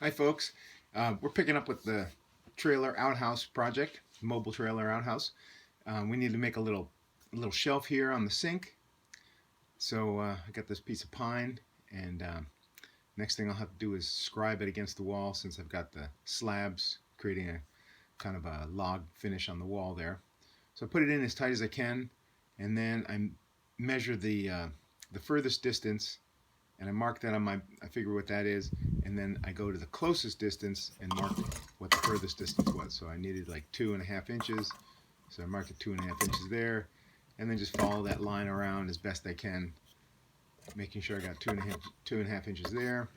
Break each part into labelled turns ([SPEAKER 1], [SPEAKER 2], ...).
[SPEAKER 1] Hi folks, we're picking up with the trailer outhouse project, mobile trailer outhouse. We need to make a little shelf here on the sink. So I got this piece of pine, and next thing I'll have to do is scribe it against the wall, since I've got the slabs creating a kind of a log finish on the wall there. So I put it in as tight as I can, and then I measure the furthest distance, and I mark that on my, I figure what that is, and then I go to the closest distance and mark what the furthest distance was. So I needed like 2.5 inches, so I marked it 2.5 inches there, and then just follow that line around as best I can, making sure I got 2.5 inches there.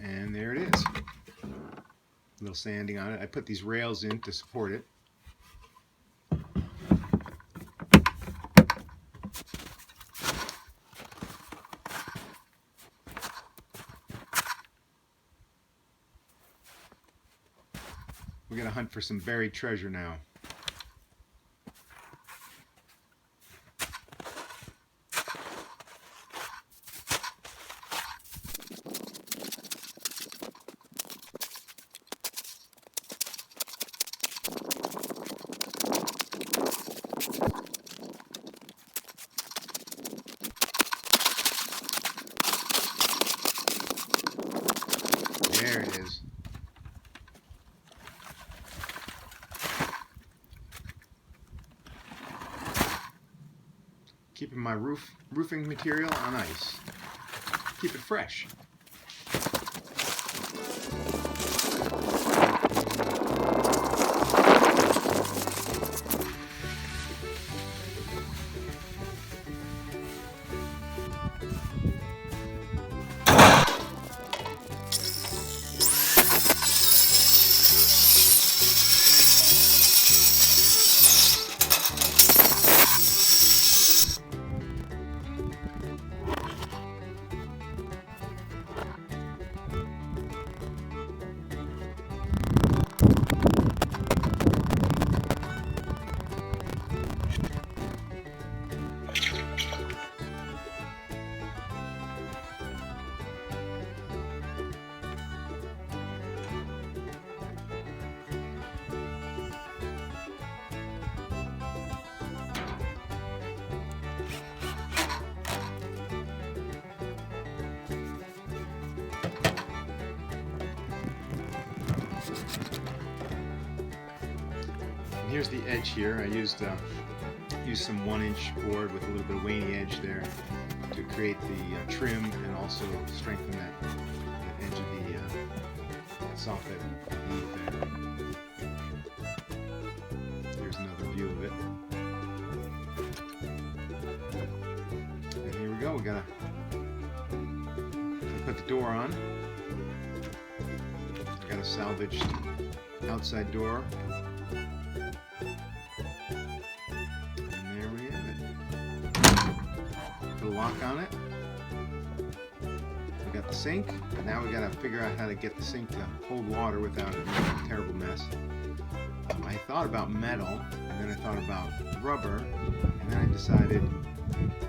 [SPEAKER 1] And there it is. A little sanding on it. I put these rails in to support it. We're going to hunt for some buried treasure now. There it is. Keeping my roofing material on ice. Keep it fresh. And here's the edge here. I used some 1-inch board with a little bit of waney edge there to create the trim and also strengthen that edge of the soft bed beneath there. Here's another view of it. And here we go. We gotta put the door on. I got a salvaged outside door. And there we have it. Put a lock on it. We got the sink. Now we gotta figure out how to get the sink to hold water without it making a terrible mess. I thought about metal, and then I thought about rubber, and then I decided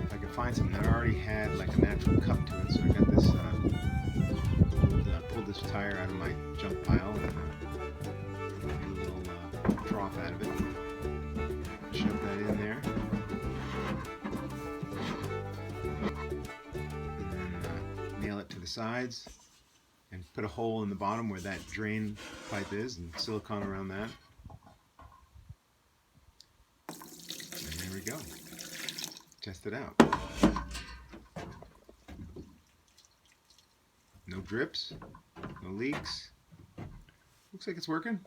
[SPEAKER 1] if I could find something that already had like a natural cup to it. So I got this, pulled this tire out of my junk pile and made a little trough out of it. Shove that in there. And then nail it to the sides and put a hole in the bottom where that drain pipe is, and silicone around that. And there we go. Test it out. No drips, no leaks. Looks like it's working.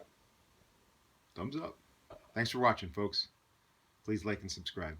[SPEAKER 1] Thumbs up. Thanks for watching, folks. Please like and subscribe.